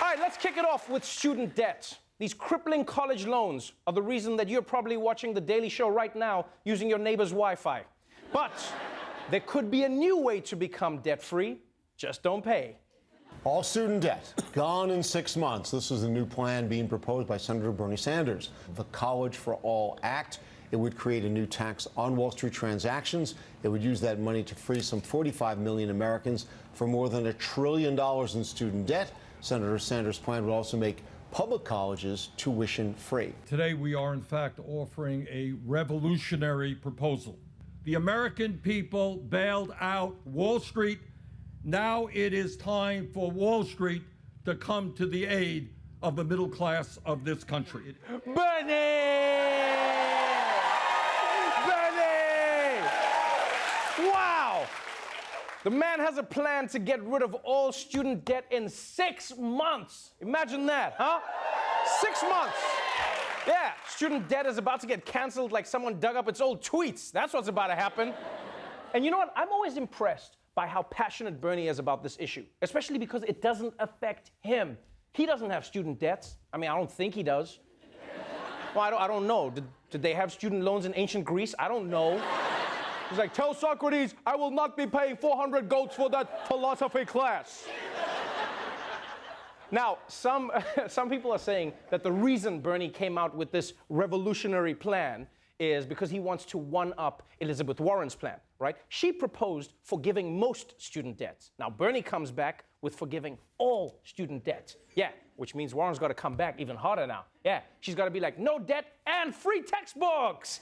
All right, let's kick it off with student debt. These crippling college loans are the reason that you're probably watching The Daily Show right now using your neighbor's Wi-Fi. But there could be a new way to become debt-free. Just don't pay. All student debt gone in 6 months. This is a new plan being proposed by Senator Bernie Sanders. The College for All Act. It would create a new tax on Wall Street transactions. It would use that money to free some 45 million Americans from more than $1 trillion in student debt. Senator Sanders' plan would also make public colleges tuition-free. Today, we are, in fact, offering a revolutionary proposal. The American people bailed out Wall Street. Now it is time for Wall Street to come to the aid of the middle class of this country. Bernie! Wow! The man has a plan to get rid of all student debt in 6 months. Imagine that, huh? 6 months. Yeah, student debt is about to get canceled like someone dug up its old tweets. That's what's about to happen. And you know what? I'm always impressed by how passionate Bernie is about this issue, especially because it doesn't affect him. He doesn't have student debts. I mean, I don't think he does. Well, I don't know. Did they have student loans in ancient Greece? I don't know. He's like, tell Socrates, I will not be paying 400 goats for that philosophy class. Now, some people are saying that the reason Bernie came out with this revolutionary plan is because he wants to one-up Elizabeth Warren's plan, right? She proposed forgiving most student debts. Now, Bernie comes back with forgiving all student debt. Yeah, which means Warren's got to come back even harder now. Yeah, she's got to be like, no debt and free textbooks.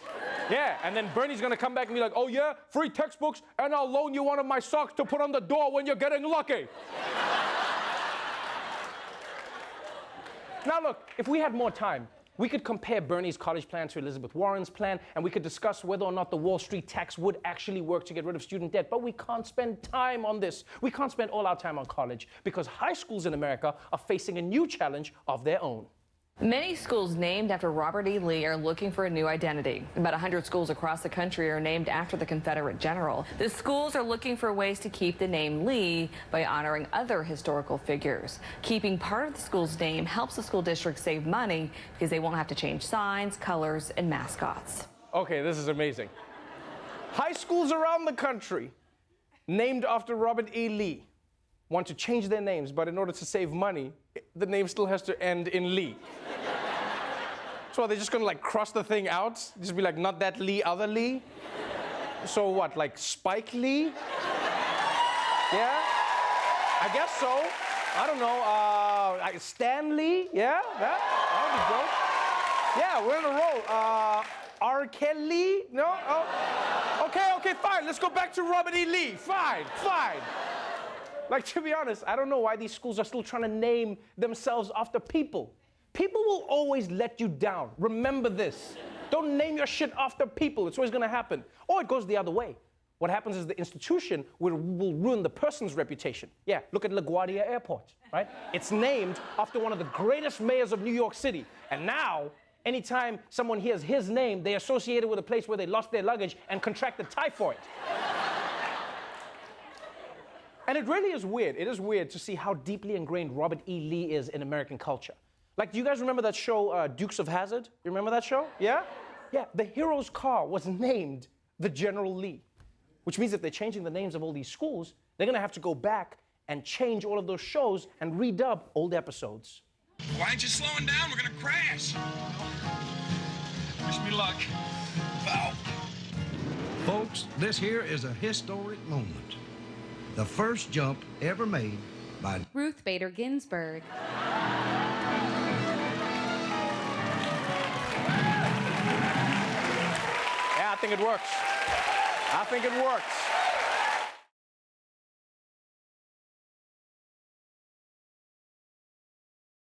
Yeah, and then Bernie's going to come back and be like, oh yeah, free textbooks, and I'll loan you one of my socks to put on the door when you're getting lucky. Now look, if we had more time, we could compare Bernie's college plan to Elizabeth Warren's plan, and we could discuss whether or not the Wall Street tax would actually work to get rid of student debt. But we can't spend time on this. We can't spend all our time on college because high schools in America are facing a new challenge of their own. Many schools named after Robert E. Lee are looking for a new identity. About 100 schools across the country are named after the Confederate general. The schools are looking for ways to keep the name Lee by honoring other historical figures. Keeping part of the school's name helps the school district save money because they won't have to change signs, colors, and mascots. Okay, this is amazing. High schools around the country named after Robert E. Lee want to change their names, but in order to save money, the name still has to end in Lee. So are they just gonna like cross the thing out? Just be like, not that Lee, other Lee? So what, like Spike Lee? Yeah? I guess so. I don't know, Stan Lee? Yeah? That would be dope. Yeah, we're in a roll. R. Kelly? No? Oh. Okay, fine. Let's go back to Robert E. Lee. Fine. Like, to be honest, I don't know why these schools are still trying to name themselves after people. People will always let you down. Remember this. Don't name your shit after people. It's always going to happen. Or it goes the other way. What happens is the institution will ruin the person's reputation. Yeah, look at LaGuardia Airport, right? It's named after one of the greatest mayors of New York City. And now, anytime someone hears his name, they associate it with a place where they lost their luggage and contracted typhoid. And it really is weird. It is weird to see how deeply ingrained Robert E. Lee is in American culture. Like, do you guys remember that show, Dukes of Hazzard? You remember that show? Yeah? Yeah, the hero's car was named the General Lee, which means if they're changing the names of all these schools, they're gonna have to go back and change all of those shows and redub old episodes. Why aren't you slowing down? We're gonna crash. Wish me luck. Foul. Folks, this here is a historic moment. The first jump ever made by Ruth Bader Ginsburg. Yeah, I think it works.